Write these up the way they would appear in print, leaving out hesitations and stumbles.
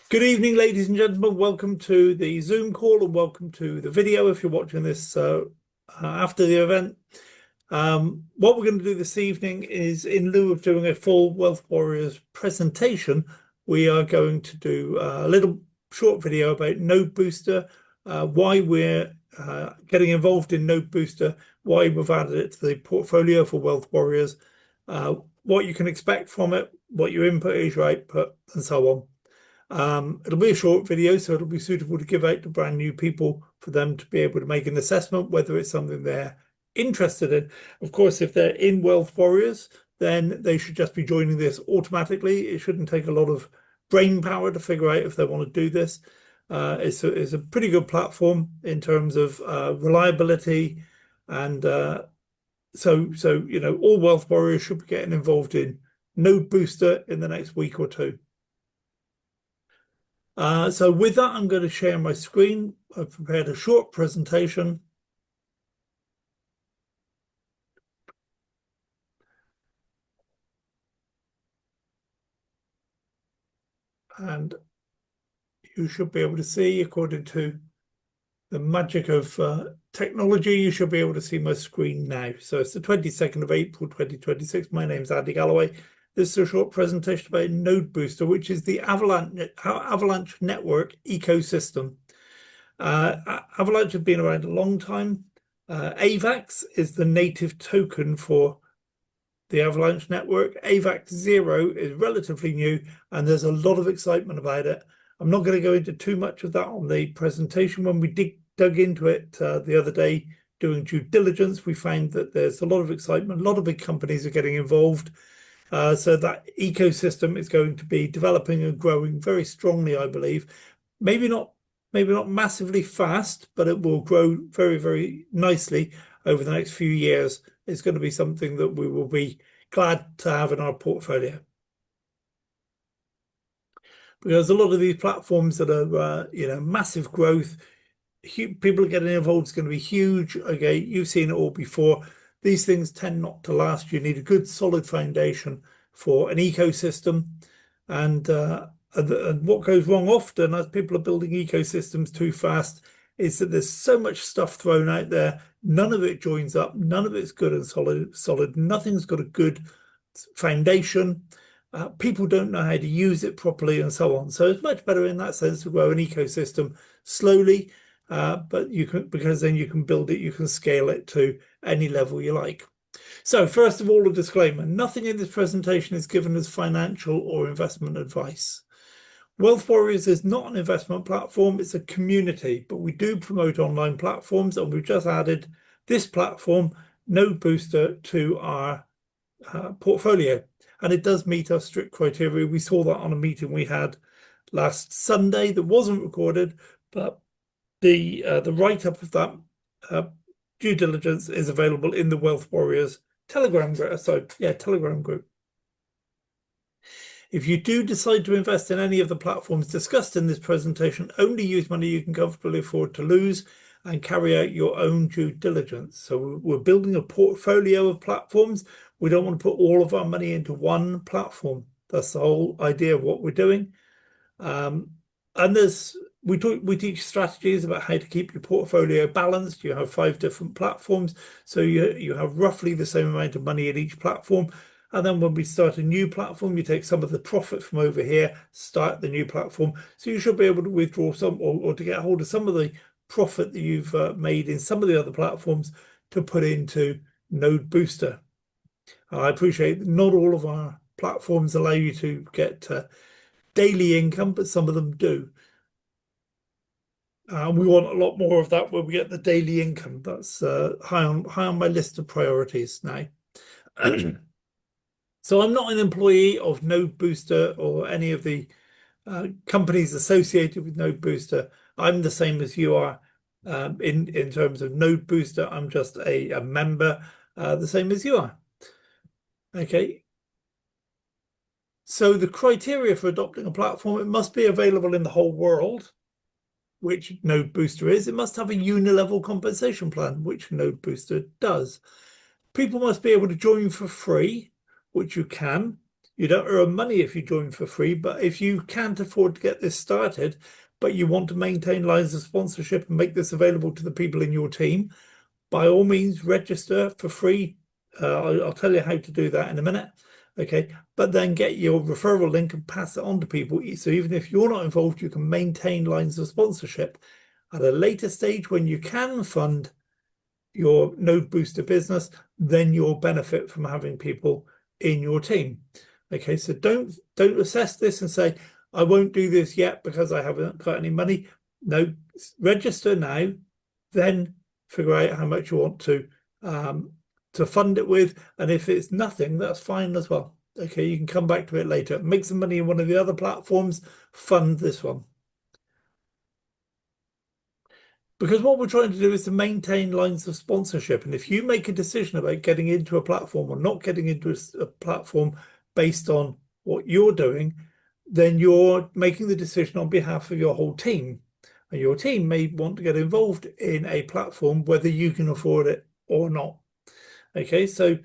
Good evening, ladies and gentlemen. Welcome to the Zoom call and welcome to the video if you're watching this after the event. What we're going to do this evening is, in lieu of doing a full Wealth Warriors presentation, we are going to do a little short video about NodeBooster, why we're getting involved in NodeBooster, why we've added it to the portfolio for Wealth Warriors, what you can expect from it, what your input is, your output, and so on. It'll be a short video, so it'll be suitable to give out to brand new people for them to be able to make an assessment whether it's something they're interested in. Of course, if they're in Wealth Warriors, then they should just be joining this automatically. It shouldn't take a lot of brain power to figure out if they want to do this. It's a pretty good platform in terms of reliability, and so you know, all Wealth Warriors should be getting involved in NodeBooster in the next week or two. So with that, I'm going to share my screen. I've prepared a short presentation. And you should be able to see, according to the magic of technology, you should be able to see my screen now. So it's the 22nd of April, 2026. My name's Andy Galloway. This is a short presentation about NodeBooster, which is the Avalanche network ecosystem. Avalanche have been around a long time. AVAX is the native token for the Avalanche network. AVAX 0 is relatively new, and there's a lot of excitement about it. I'm not going to go into too much of that on the presentation. When we dug into it the other day doing due diligence, we found that there's a lot of excitement. A lot of big companies are getting involved. So that ecosystem is going to be developing and growing very strongly, I believe. Maybe not massively fast, but it will grow very, very nicely over the next few years. It's going to be something that we will be glad to have in our portfolio. Because a lot of these platforms that are, massive growth, people are getting involved, it's going to be huge. Okay, you've seen it all before. These things tend not to last. You need a good solid foundation for an ecosystem. And what goes wrong often as people are building ecosystems too fast is that there's so much stuff thrown out there. None of it joins up. None of it's good and solid. Nothing's got a good foundation. People don't know how to use it properly and so on. So it's much better in that sense to grow an ecosystem slowly. But you can, because then you can build it, you can scale it to any level you like. So first of all, a disclaimer: nothing in this presentation is given as financial or investment advice. Wealth Warriors is not an investment platform, it's a community, but we do promote online platforms, and we've just added this platform, NodeBooster, to our portfolio. And it does meet our strict criteria. We saw that on a meeting we had last Sunday that wasn't recorded, but the write-up of that due diligence is available in the Wealth Warriors Telegram group. If you do decide to invest in any of the platforms discussed in this presentation, only use money you can comfortably afford to lose and carry out your own due diligence. So we're building a portfolio of platforms. We don't want to put all of our money into one platform. That's the whole idea of what we're doing. And we teach strategies about how to keep your portfolio balanced. You have 5 different platforms, so you have roughly the same amount of money in each platform. And then when we start a new platform, you take some of the profit from over here, start the new platform. So you should be able to withdraw some or to get hold of some of the profit that you've made in some of the other platforms to put into NodeBooster. I appreciate that not all of our platforms allow you to get daily income, but some of them do. We want a lot more of that when we get the daily income. That's high on my list of priorities now. So I'm not an employee of NodeBooster or any of the companies associated with NodeBooster. I'm the same as you are in terms of NodeBooster. I'm just a member, the same as you are. Okay. So the criteria for adopting a platform: it must be available in the whole world, which NodeBooster is. It must have a unilevel compensation plan, which NodeBooster does. People must be able to join for free, which you can. You don't earn money if you join for free, but if you can't afford to get this started, but you want to maintain lines of sponsorship and make this available to the people in your team, by all means, register for free. I'll tell you how to do that in a minute. Okay, but then get your referral link and pass it on to people. So even if you're not involved, you can maintain lines of sponsorship. At a later stage, when you can fund your NodeBooster business, then you'll benefit from having people in your team. Okay, so don't assess this and say, I won't do this yet because I haven't got any money. No, register now, then figure out how much you want to fund it with. And if it's nothing, that's fine as well. Okay, you can come back to it later. Make some money in one of the other platforms, fund this one. Because what we're trying to do is to maintain lines of sponsorship. And if you make a decision about getting into a platform or not getting into a platform based on what you're doing, then you're making the decision on behalf of your whole team. And your team may want to get involved in a platform, whether you can afford it or not. Okay, so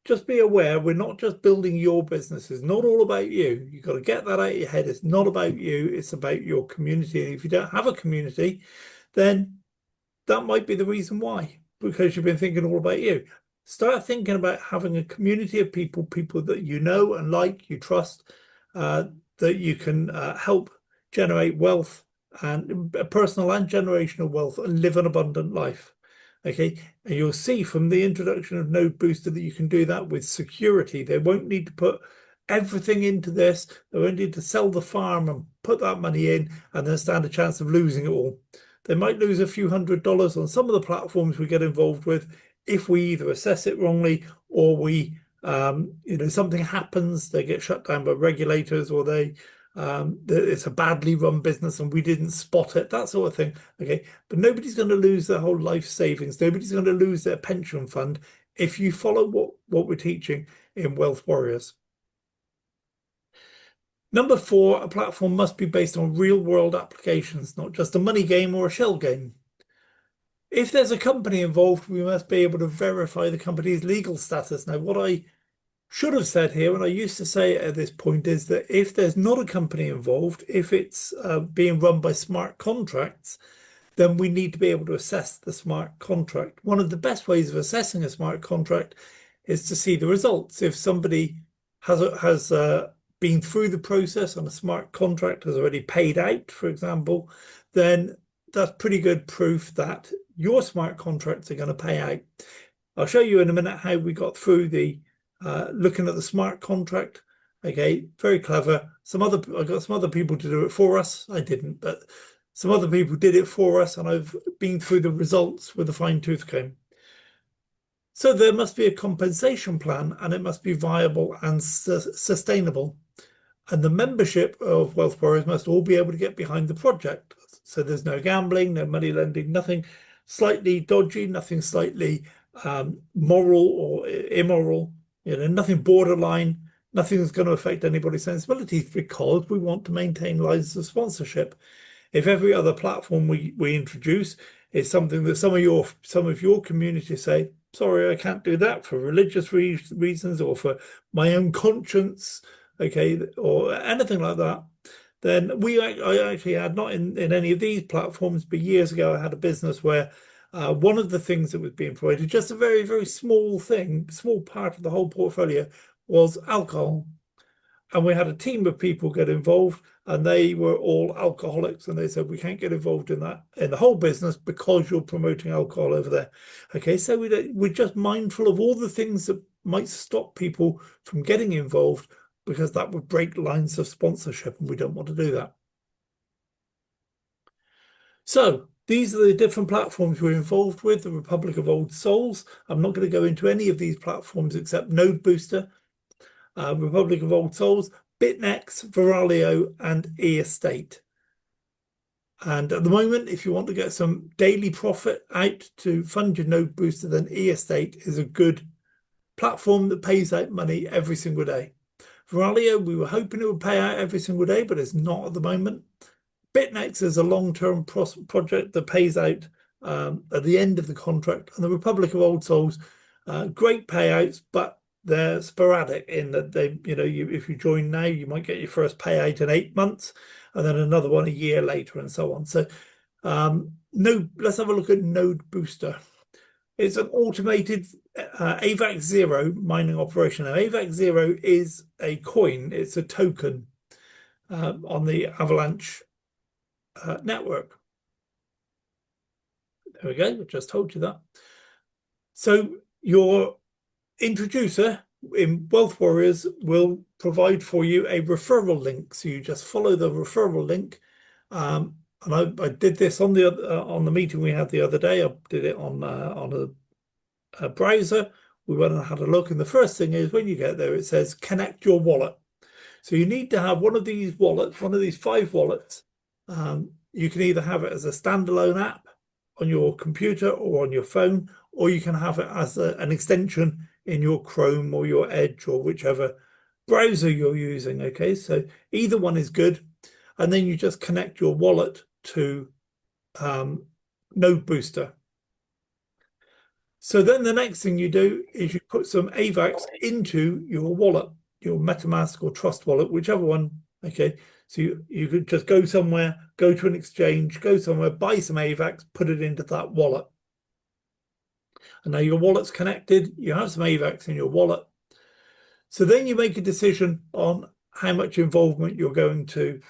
just be aware, we're not just building your business. It's not all about you. You've got to get that out of your head. It's not about you. It's about your community. And if you don't have a community, then that might be the reason why, because you've been thinking all about you. Start thinking about having a community of people that you know and like, you trust, that you can help generate wealth and personal and generational wealth and live an abundant life. Okay, and you'll see from the introduction of NodeBooster that you can do that with security. They won't need to put everything into this. They won't need to sell the farm and put that money in and then stand a chance of losing it all. They might lose a few $100s on some of the platforms we get involved with if we either assess it wrongly or we, something happens, they get shut down by regulators, or it's a badly run business and we didn't spot it, that sort of thing. Okay, but nobody's going to lose their whole life savings. Nobody's going to lose their pension fund if you follow what we're teaching in Wealth Warriors. Number 4, a platform must be based on real-world applications, not just a money game or a shell game. If there's a company involved, we must be able to verify the company's legal status. Now, what I should have said here, and I used to say at this point, is that if there's not a company involved, if it's being run by smart contracts, then we need to be able to assess the smart contract. One of the best ways of assessing a smart contract is to see the results. If somebody has been through the process and a smart contract has already paid out, for example, then that's pretty good proof that your smart contracts are going to pay out. I'll show you in a minute how we got through the looking at the smart contract. Okay, very clever. I got some other people to do it for us. I didn't, but some other people did it for us, and I've been through the results with a fine-tooth comb. So there must be a compensation plan, and it must be viable and sustainable. And the membership of Wealth Warriors must all be able to get behind the project. So there's no gambling, no money lending, nothing slightly dodgy, nothing slightly moral or immoral, nothing borderline, nothing that's going to affect anybody's sensibilities, because we want to maintain lines of sponsorship. If every other platform we introduce is something that some of your community say, sorry, I can't do that for religious reasons or for my own conscience, okay, or anything like that, then I actually had, not in any of these platforms, but years ago I had a business where one of the things that was being provided, just a very, very small part of the whole portfolio, was alcohol. And we had a team of people get involved, and they were all alcoholics, and they said, we can't get involved in that, in the whole business, because you're promoting alcohol over there. Okay, so we're just mindful of all the things that might stop people from getting involved, because that would break lines of sponsorship, and we don't want to do that. So these are the different platforms we're involved with. The Republic of Old Souls. I'm not going to go into any of these platforms except NodeBooster, Republic of Old Souls, BitNex, Viralio, and eEstate. And at the moment, if you want to get some daily profit out to fund your NodeBooster, then eEstate is a good platform that pays out money every single day. Viralio, we were hoping it would pay out every single day, but it's not at the moment. BitNex is a long-term project that pays out at the end of the contract. And the Republic of Old Souls, great payouts, but they're sporadic in that they, if you join now, you might get your first payout in 8 months, and then another one a year later, and so on. So, no, let's have a look at NodeBooster. It's an automated AVAX Zero mining operation. Now, AVAX Zero is a coin. It's a token on the Avalanche network. There we go. I just told you that. So your introducer in Wealth Warriors will provide for you a referral link. So you just follow the referral link. And I did this on the meeting we had the other day. I did it on a browser. We went and had a look, and the first thing is when you get there, it says connect your wallet. So you need to have one of these wallets, one of these 5 wallets. You can either have it as a standalone app on your computer or on your phone, or you can have it as an extension in your Chrome or your Edge or whichever browser you're using. Okay, so either one is good. And then you just connect your wallet to NodeBooster. So then the next thing you do is you put some AVAX into your wallet, your MetaMask or Trust wallet, whichever one. Okay, so you could just go somewhere, go to an exchange, go somewhere, buy some AVAX, put it into that wallet. And now your wallet's connected, you have some AVAX in your wallet. So then you make a decision on how much involvement you're going to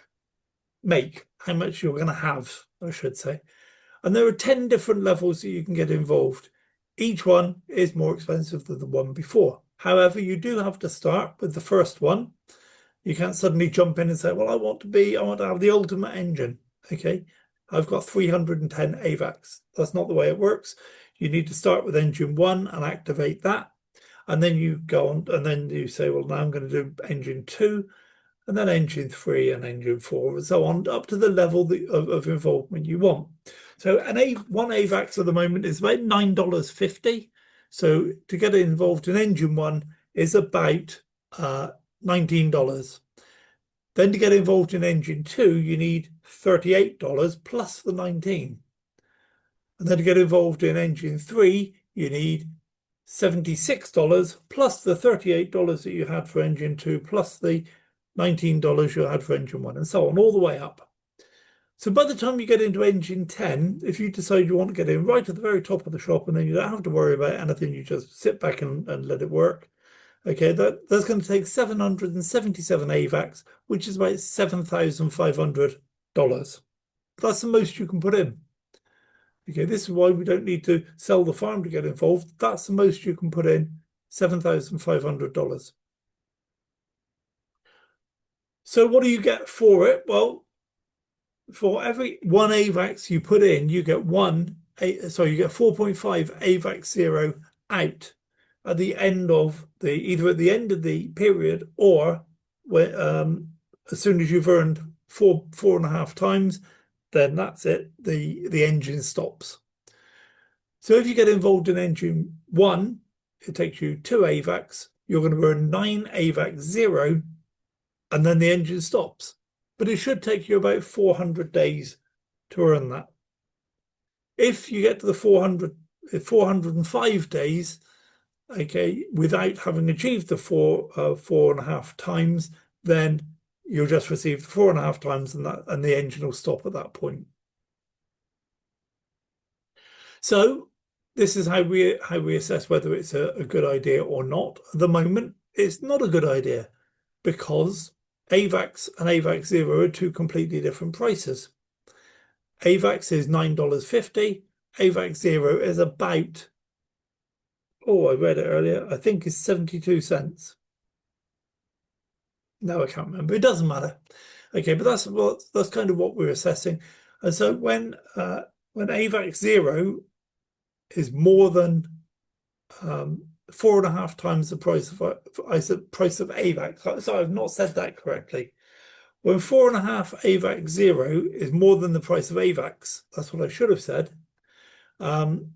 make, how much you're going to have, I should say. And there are 10 different levels that you can get involved. Each one is more expensive than the one before. However, you do have to start with the first one. You can't suddenly jump in and say, well, I want to have the ultimate engine. Okay, I've got 310 AVAX. That's not the way it works. You need to start with engine 1 and activate that. And then you go on and then you say, well, now I'm going to do engine 2, and then engine 3 and engine 4, and so on, up to the level of involvement you want. So one AVAX at the moment is about $9.50. So to get involved in engine 1 is about $19. Then to get involved in engine 2, you need $38 plus the 19. And then to get involved in engine 3, you need $76 plus the $38 that you had for engine 2 plus the $19 you had for engine 1, and so on, all the way up. So by the time you get into engine 10, if you decide you want to get in right at the very top of the shop, and then you don't have to worry about anything, you just sit back and let it work. Okay, that's going to take 777 AVAX, which is about $7,500. That's the most you can put in. Okay, this is why we don't need to sell the farm to get involved. That's the most you can put in, $7,500. So what do you get for it? Well, for every 1 AVAX you put in, you get 4.5 AVAX Zero out at the end of either at the end of the period or when, as soon as you've earned 4.5 times, then that's it. The engine stops. So if you get involved in engine 1, it takes you 2 AVAX. You're going to earn 9 AVAX Zero, and then the engine stops. But it should take you about 400 days to earn that. If you get to the 405 days, okay, without having achieved the 4.5 times, then you'll just receive 4.5 times, and the engine will stop at that point. So this is how we assess whether it's a good idea or not. At the moment, it's not a good idea because AVAX and AVAX Zero are 2 completely different prices. AVAX is $9.50. AVAX Zero is about, I read it earlier, I think it's 72 cents. No, I can't remember. It doesn't matter. Okay, but that's kind of what we're assessing. And so when AVAX Zero is more than 4.5 times the price of AVAX. So I've not said that correctly. When 4.5 AVAX Zero is more than the price of AVAX, that's what I should have said, then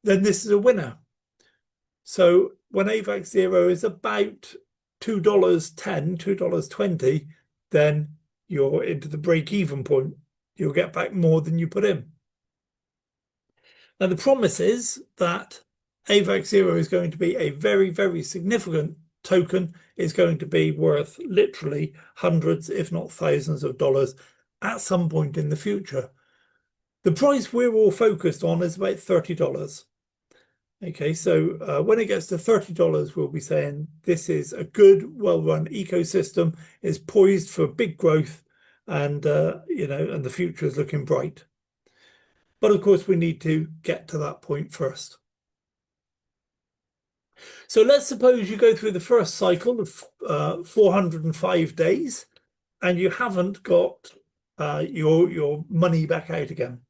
this is a winner. So when AVAX Zero is about $2.10, $2.20, then you're into the break-even point. You'll get back more than you put in. Now, the promise is that AVAX Zero is going to be a very, very significant token is going to be worth literally hundreds, if not thousands of dollars at some point in the future. The price we're all focused on is about $30. Okay, so when it gets to $30, we'll be saying this is a good, well-run ecosystem, is poised for big growth, and and the future is looking bright. But of course, we need to get to that point first. So let's suppose you go through the first cycle of 405 days, and you haven't got your money back out again.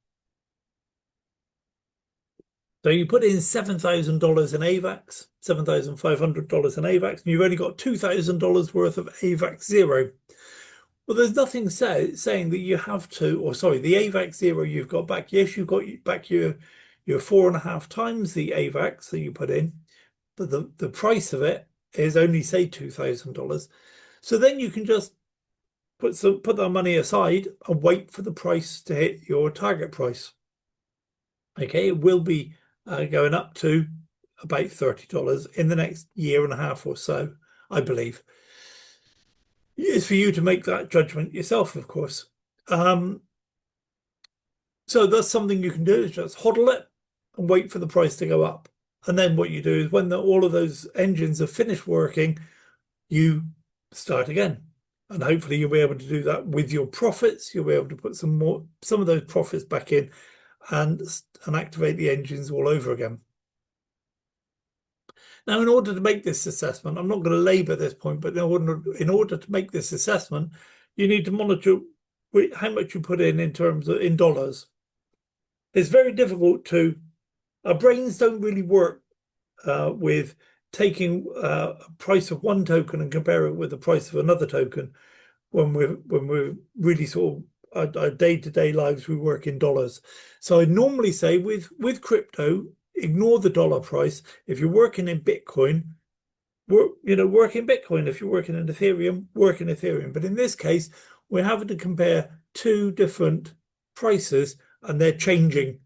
So you put in $7,000 in AVAX, $7,500 in AVAX, and you've only got $2,000 worth of AVAX zero. Well, there's nothing saying that you have to, or sorry, the AVAX zero you've got back. Yes, you've got back your 4.5 times the AVAX that you put in, but the price of it is only, say, $2,000. So then you can just put that money aside and wait for the price to hit your target price. Okay, it will be going up to about $30 in the next year and a half or so, I believe. It's for you to make that judgment yourself, of course. So that's something you can do, is just hodl it and wait for the price to go up. And then what you do is when all of those engines are finished working, you start again. And hopefully you'll be able to do that with your profits. You'll be able to put some of those profits back in and activate the engines all over again. Now, in order to make this assessment, I'm not going to labor this point, but in order to make this assessment, you need to monitor how much you put in terms of in dollars. It's very difficult our brains don't really work with taking a price of one token and compare it with the price of another token when we're really sort of our day-to-day lives, we work in dollars. So I normally say with crypto, ignore the dollar price. If you're working in Bitcoin, work in Bitcoin. If you're working in Ethereum, work in Ethereum. But in this case, we're having to compare two different prices, and they're changing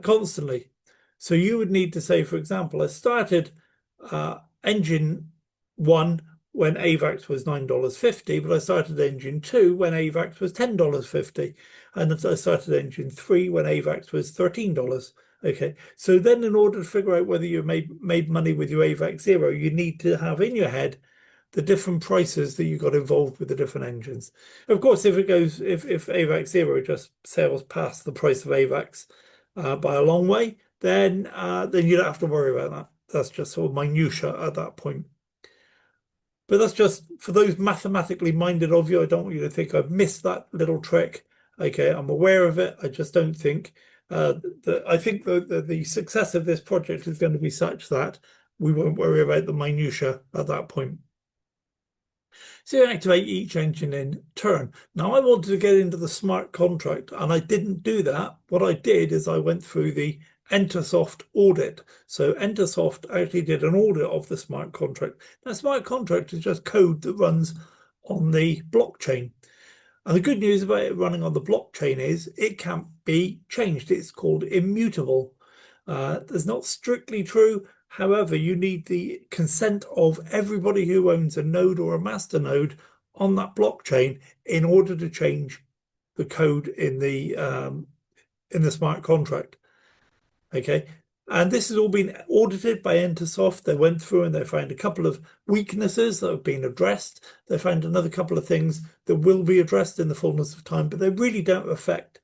constantly. So you would need to say, for example, I started engine 1 when AVAX was $9.50, but I started engine 2 when AVAX was $10.50, and I started engine 3 when AVAX was $13. Okay, so then in order to figure out whether you made money with your AVAX zero, you need to have in your head the different prices that you got involved with the different engines. Of course, if AVAX zero just sails past the price of AVAX by a long way, then you don't have to worry about that. That's just sort of minutia at that point. But that's just for those mathematically minded of you. I don't want you to think I've missed that little trick. Okay, I'm aware of it. I just don't think I think the success of this project is going to be such that we won't worry about the minutia at that point. So you activate each engine in turn. Now I wanted to get into the smart contract, and I didn't do that. What I did is I went through the Entersoft audit. So Entersoft actually did an audit of the smart contract. Now, smart contract is just code that runs on the blockchain. And the good news about it running on the blockchain is it can't be changed. It's called immutable. That's not strictly true. However, you need the consent of everybody who owns a node or a master node on that blockchain in order to change the code in the smart contract. Okay, and this has all been audited by Entersoft. They went through and they found a couple of weaknesses that have been addressed. They found another couple of things that will be addressed in the fullness of time, but they really don't affect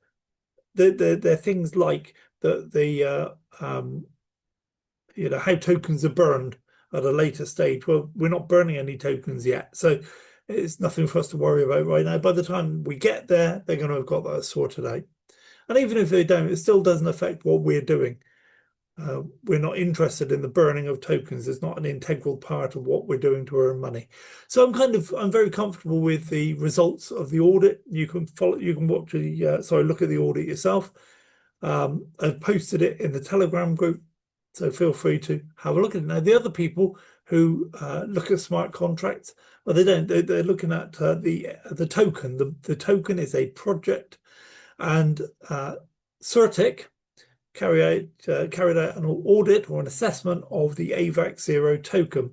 they're things like how tokens are burned at a later stage. Well, we're not burning any tokens yet, so it's nothing for us to worry about right now. By the time we get there, they're going to have got that sorted out. And even if they don't, it still doesn't affect what we're doing. We're not interested in the burning of tokens. It's not an integral part of what we're doing to earn money. So I'm very comfortable with the results of the audit. You can look at the audit yourself. I've posted it in the Telegram group, so feel free to have a look at it. Now, the other people who look at smart contracts, well, they don't. They're looking at the token. The token is a project, and CertiK carried out an audit or an assessment of the AVAX zero token.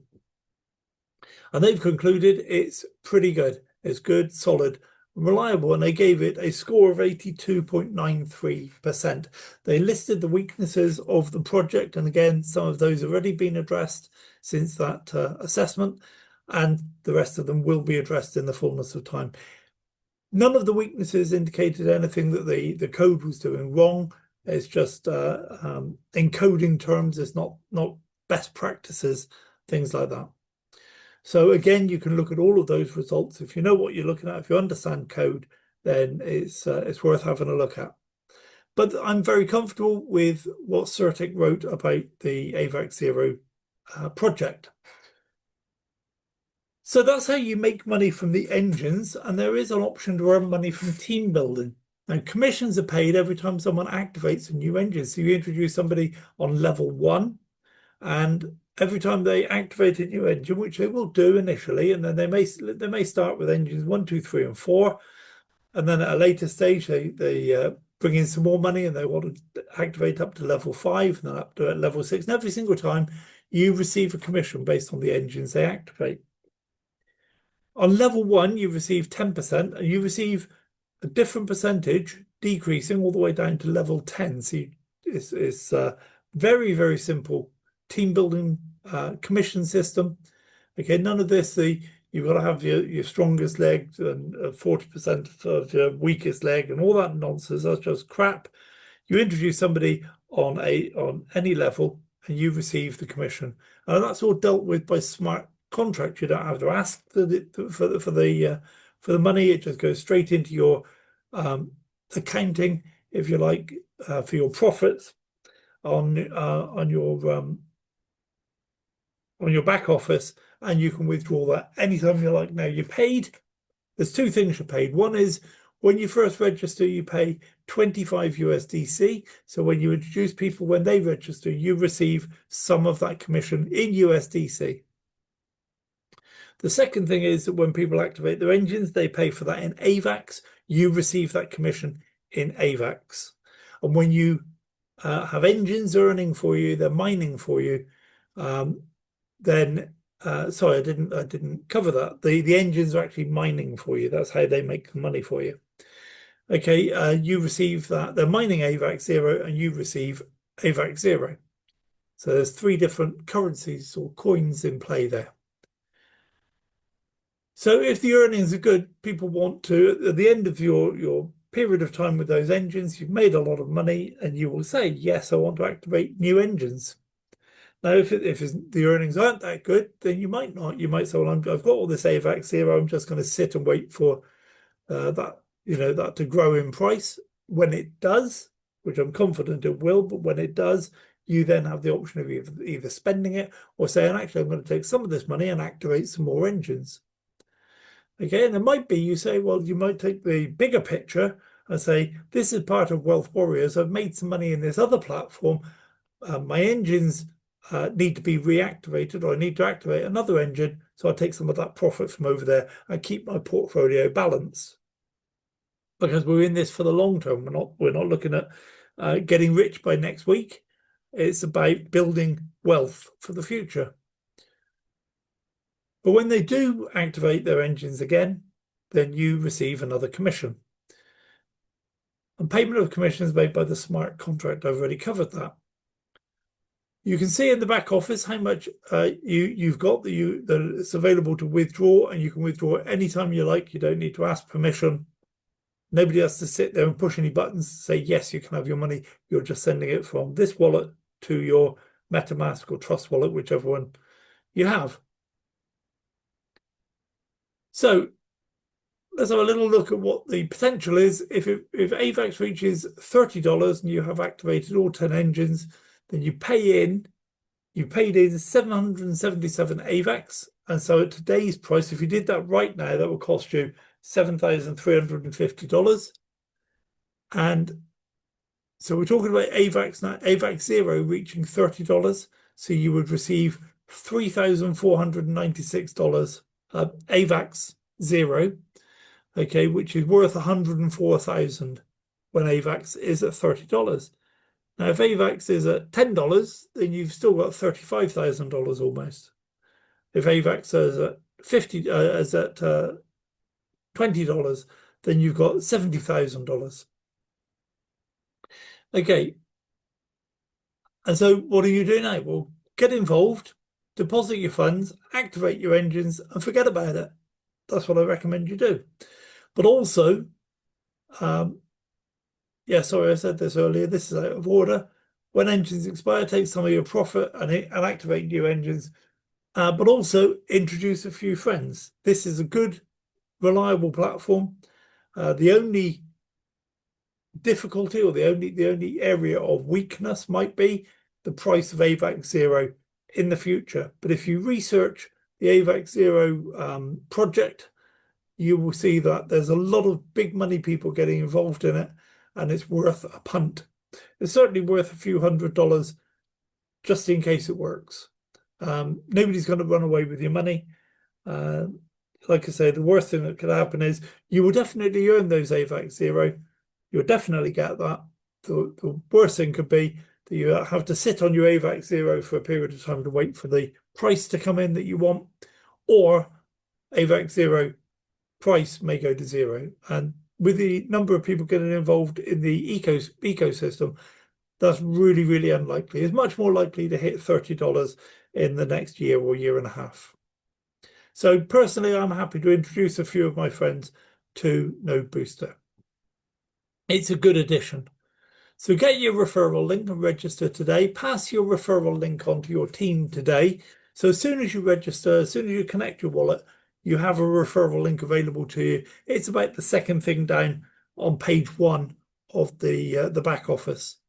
And they've concluded it's pretty good. It's good, solid, reliable, and they gave it a score of 82.93%. They listed the weaknesses of the project, and again, some of those have already been addressed since that assessment, and the rest of them will be addressed in the fullness of time. None of the weaknesses indicated anything that the code was doing wrong. It's just encoding terms. It's not best practices, things like that. So again, you can look at all of those results. If you know what you're looking at, if you understand code, then it's worth having a look at. But I'm very comfortable with what Certic wrote about the AVAX Zero project. So that's how you make money from the engines, and there is an option to earn money from team building. Now, commissions are paid every time someone activates a new engine. So you introduce somebody on level 1, and every time they activate a new engine, which they will do initially, and then they may start with engines 1, 2, 3, and 4, and then at a later stage they bring in some more money and they want to activate up to level 5 and then up to level 6. And every single time you receive a commission based on the engines they activate. On level 1, you receive 10%, and you receive a different percentage, decreasing all the way down to level 10. So it's very, very simple team building commission system. Okay, none of this, you've got to have your strongest leg and 40% of your weakest leg and all that nonsense. That's just crap. You introduce somebody on any level and you receive the commission. And that's all dealt with by smart contract. You don't have to ask for the money. It just goes straight into your accounting, if you like, for your profits on your back office, and you can withdraw that anytime you like. Now, you're paid. There's two things you're paid. One is when you first register, you pay 25 USDC. So when you introduce people, when they register, you receive some of that commission in USDC. The second thing is that when people activate their engines, they pay for that in AVAX. You receive that commission in AVAX. And when you have engines earning for you, they're mining for you, then sorry, I didn't cover that. The engines are actually mining for you. That's how they make the money for you. Okay, you receive that. They're mining AVAX Zero, and you receive AVAX Zero. So there's 3 different currencies or coins in play there. So if the earnings are good, people want to, at the end of your period of time with those engines, you've made a lot of money, and you will say, yes, I want to activate new engines. Now, if the earnings aren't that good, then you might not. You might say, well, I've got all this AVAX Zero. I'm just going to sit and wait for that to grow in price. When it does, which I'm confident it will, but when it does, you then have the option of either spending it or saying, actually, I'm going to take some of this money and activate some more engines. Okay, and it might be you say, well, you might take the bigger picture and say, this is part of Wealth Warriors. I've made some money in this other platform. My engines need to be reactivated, or I need to activate another engine. So I'll take some of that profit from over there and keep my portfolio balanced. Because we're in this for the long term. We're not looking at getting rich by next week. It's about building wealth for the future. But when they do activate their engines again, then you receive another commission. And payment of commissions made by the smart contract, I've already covered that. You can see in the back office how much you've got that it's available to withdraw, and you can withdraw anytime you like. You don't need to ask permission. Nobody has to sit there and push any buttons to say, yes, you can have your money. You're just sending it from this wallet to your MetaMask or Trust wallet, whichever one you have. So let's have a little look at what the potential is. If AVAX reaches $30 and you have activated all 10 engines, then you paid in 777 AVAX. And so at today's price, if you did that right now, that would cost you $7,350. And so we're talking about AVAX now, AVAX Zero reaching $30. So you would receive $3,496 AVAX Zero, okay, which is worth $104,000 when AVAX is at $30. Now, if AVAX is at $10, then you've still got $35,000 almost. If AVAX is at $20, then you've got $70,000. Okay, and so what do you do now? Well, get involved, deposit your funds, activate your engines, and forget about it. That's what I recommend you do. But also, yeah, sorry, I said this earlier. This is out of order. When engines expire, take some of your profit and activate new engines. But also introduce a few friends. This is a good, reliable platform. The only difficulty or the only area of weakness might be the price of AVAX Zero in the future. But if you research the AVAX Zero project, you will see that there's a lot of big money people getting involved in it, and it's worth a punt. It's certainly worth a few $100 just in case it works. Nobody's going to run away with your money. Like I say, the worst thing that could happen is you will definitely earn those AVAX Zero. You'll definitely get that. The worst thing could be that you have to sit on your AVAX Zero for a period of time to wait for the price to come in that you want, or AVAX Zero price may go to zero. And with the number of people getting involved in the ecosystem, that's really, really unlikely. It's much more likely to hit $30 in the next year or year and a half. So personally, I'm happy to introduce a few of my friends to NodeBooster. It's a good addition. So get your referral link and register today. Pass your referral link on to your team today. So as soon as you register, as soon as you connect your wallet, you have a referral link available to you. It's about the second thing down on page 1 of the back office.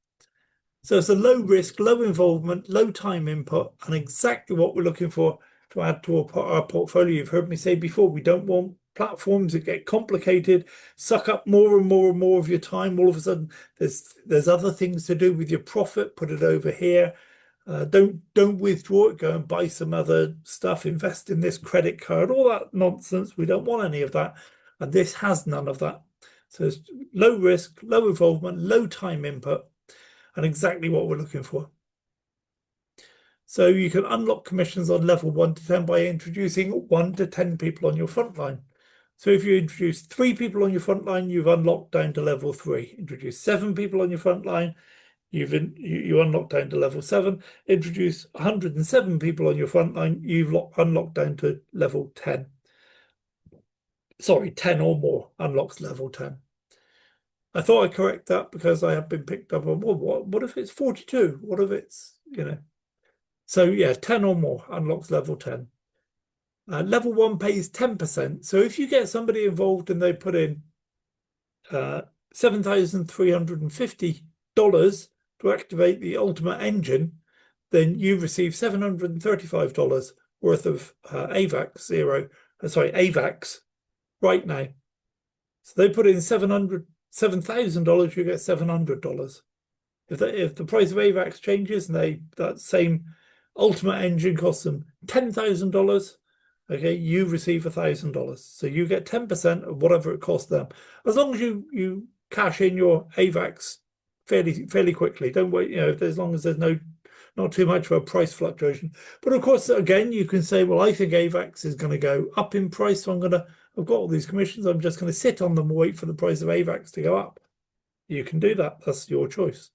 So it's a low risk, low involvement, low time input, and exactly what we're looking for to add to our portfolio. You've heard me say before, we don't want platforms that get complicated, suck up more and more and more of your time. All of a sudden, there's other things to do with your profit. Put it over here. Don't withdraw it. Go and buy some other stuff. Invest in this credit card. All that nonsense. We don't want any of that, and this has none of that. So it's low risk, low involvement, low time input, and exactly what we're looking for. So you can unlock commissions on level 1 to 10 by introducing 1 to 10 people on your front line. So if you introduce 3 people on your front line, you've unlocked down to level 3. Introduce 7 people on your front line, you unlock down to level 7. Introduce 107 people on your front line, you've unlocked down to level 10. Sorry, 10 or more unlocks level 10. I thought I'd correct that because I have been picked up on, well, what if it's 42? What if it's, So yeah, 10 or more unlocks level 10. Level 1 pays 10%. So if you get somebody involved and they put in $7,350 to activate the ultimate engine, then you receive $735 worth of AVAX right now. So they put in $7,000, you get $700. If the price of AVAX changes and that same ultimate engine costs them $10,000, okay, you receive $1,000. So you get 10% of whatever it costs them, as long as you cash in your AVAX fairly quickly. Don't wait, as long as there's not too much of a price fluctuation. But of course, again, you can say, well, I think AVAX is going to go up in price, so I've got all these commissions, I'm just going to sit on them and wait for the price of AVAX to go up. You can do that. That's your choice.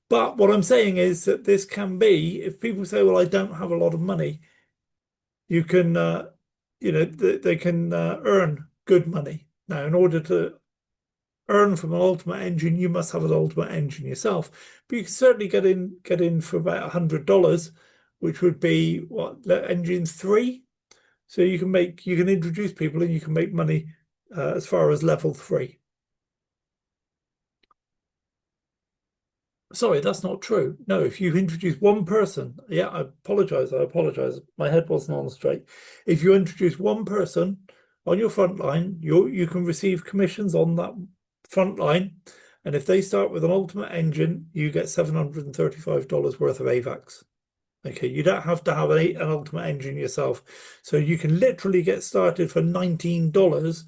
But what I'm saying is that this can be, if people say, well, I don't have a lot of money, you can, they can earn good money. Now, in order to earn from an ultimate engine, you must have an ultimate engine yourself. But you can certainly get in for about $100, which would be what, engine 3. So you can introduce people and you can make money as far as level 3. Sorry, that's not true. No, if you introduce one person, yeah, I apologize. My head wasn't on straight. If you introduce one person on your front line, you can receive commissions on that front line. And if they start with an ultimate engine, you get $735 worth of AVAX. Okay, you don't have to have an ultimate engine yourself. So you can literally get started for $19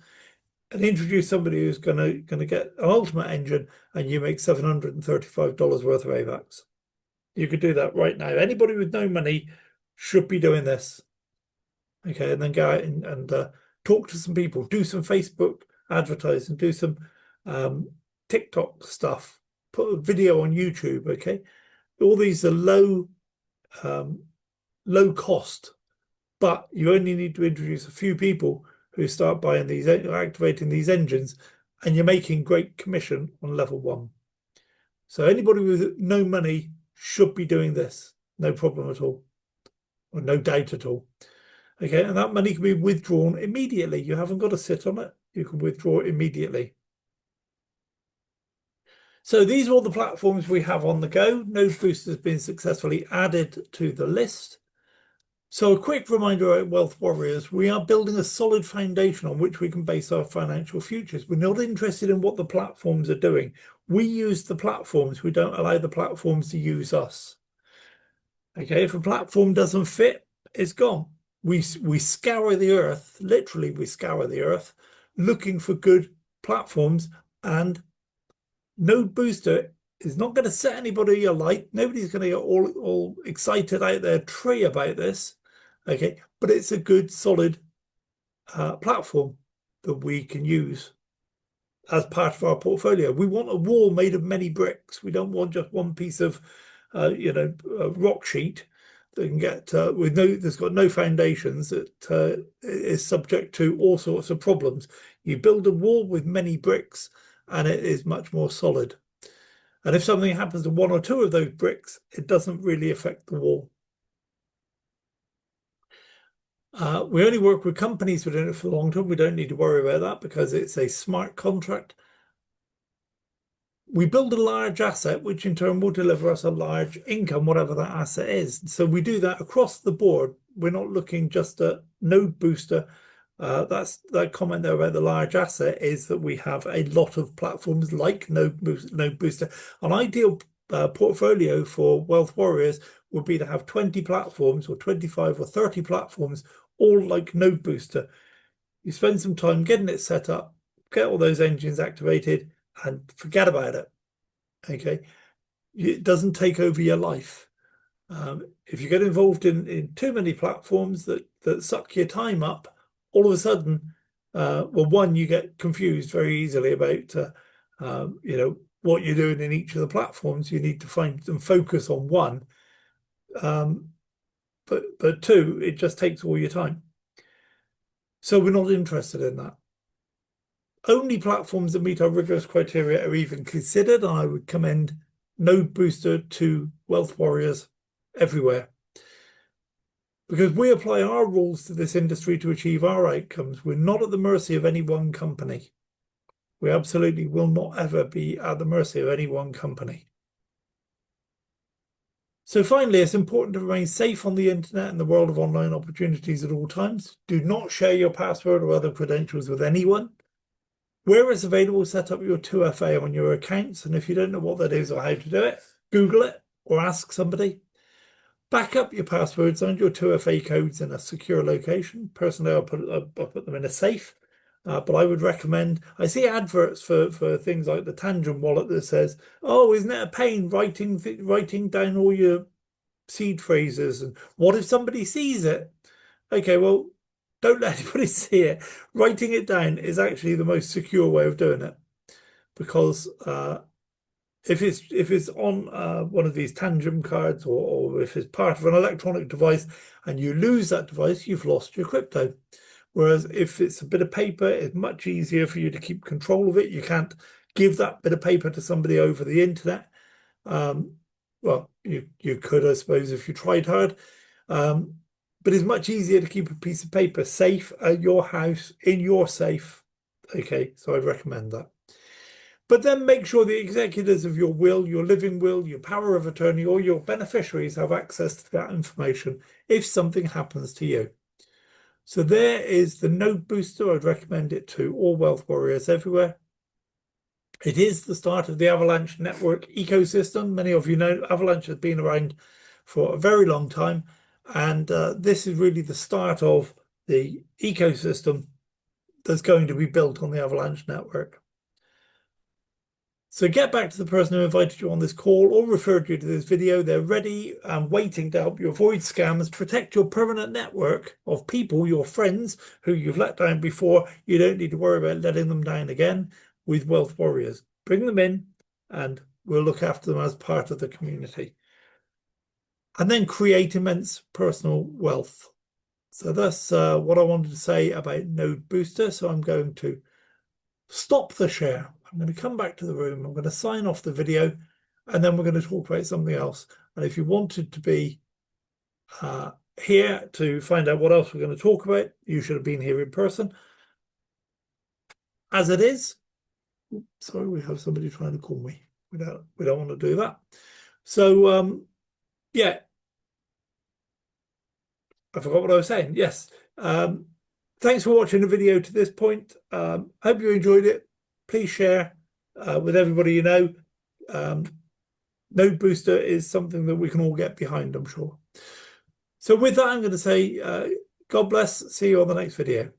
and introduce somebody who's going to get an ultimate engine, and you make $735 worth of AVAX. You could do that right now. Anybody with no money should be doing this. Okay, and then go out and talk to some people, do some Facebook advertising, do some TikTok stuff, put a video on YouTube. Okay, all these are low cost, but you only need to introduce a few people who start buying these, activating these engines, and you're making great commission on level one. So anybody with no money should be doing this, no problem at all, or no doubt at all. Okay, and that money can be withdrawn immediately. You haven't got to sit on it. You can withdraw it immediately. So these are all the platforms we have on the go. NodeBooster has been successfully added to the list. So a quick reminder at Wealth Warriors, we are building a solid foundation on which we can base our financial futures. We're not interested in what the platforms are doing. We use the platforms. We don't allow the platforms to use us. Okay, if a platform doesn't fit, it's gone. We scour the earth, literally we scour the earth, looking for good platforms, and NodeBooster is not going to set anybody alight. Nobody's going to get all excited out their tree about this. Okay, but it's a good, solid platform that we can use as part of our portfolio. We want a wall made of many bricks. We don't want just one piece of, rock sheet that can get that's got no foundations, that is subject to all sorts of problems. You build a wall with many bricks, and it is much more solid. And if something happens to one or two of those bricks, it doesn't really affect the wall. We only work with companies who are doing it for the long term. We don't need to worry about that because it's a smart contract. We build a large asset, which in turn will deliver us a large income, whatever that asset is. So we do that across the board. We're not looking just at NodeBooster. That's that comment there about the large asset is that we have a lot of platforms like NodeBooster. An ideal portfolio for Wealth Warriors would be to have 20 platforms or 25 or 30 platforms, all like NodeBooster. You spend some time getting it set up, get all those engines activated, and forget about it. Okay, it doesn't take over your life. If you get involved in too many platforms that suck your time up, all of a sudden, well, one, you get confused very easily about what you're doing in each of the platforms. You need to find and focus on one. But two, it just takes all your time. So we're not interested in that. Only platforms that meet our rigorous criteria are even considered, and I would commend NodeBooster to Wealth Warriors everywhere. Because we apply our rules to this industry to achieve our outcomes. We're not at the mercy of any one company. We absolutely will not ever be at the mercy of any one company. So finally, it's important to remain safe on the internet and the world of online opportunities at all times. Do not share your password or other credentials with anyone. Where it's available, set up your 2FA on your accounts. And if you don't know what that is or how to do it, Google it or ask somebody. Back up your passwords and your 2FA codes in a secure location. Personally, I'll put them in a safe. But I would recommend, I see adverts for things like the Tangent wallet that says, oh, isn't it a pain writing down all your seed phrases? And what if somebody sees it? Okay, well, don't let anybody see it. Writing it down is actually the most secure way of doing it, because if it's on one of these Tangent cards, or if it's part of an electronic device and you lose that device, you've lost your crypto. Whereas if it's a bit of paper, it's much easier for you to keep control of it. You can't give that bit of paper to somebody over the internet. Well, you could, I suppose, if you tried hard. But it's much easier to keep a piece of paper safe at your house, in your safe. Okay, so I'd recommend that. But then make sure the executors of your will, your living will, your power of attorney, or your beneficiaries have access to that information if something happens to you. So there is the NodeBooster. I'd recommend it to all Wealth Warriors everywhere. It is the start of the Avalanche network ecosystem. Many of you know Avalanche has been around for a very long time. And this is really the start of the ecosystem that's going to be built on the Avalanche network. So get back to the person who invited you on this call or referred you to this video. They're ready and waiting to help you avoid scams, protect your permanent network of people, your friends who you've let down before. You don't need to worry about letting them down again with Wealth Warriors. Bring them in and we'll look after them as part of the community. And then create immense personal wealth. So that's what I wanted to say about NodeBooster. So I'm going to stop the share. I'm going to come back to the room. I'm going to sign off the video, and then we're going to talk about something else. And if you wanted to be here to find out what else we're going to talk about, you should have been here in person. As it is, sorry, we have somebody trying to call me. We don't want to do that. So yeah, I forgot what I was saying. Yes. Thanks for watching the video to this point. Hope you enjoyed it. Please share with everybody you know. NodeBooster is something that we can all get behind, I'm sure. So with that, I'm going to say, God bless. See you on the next video.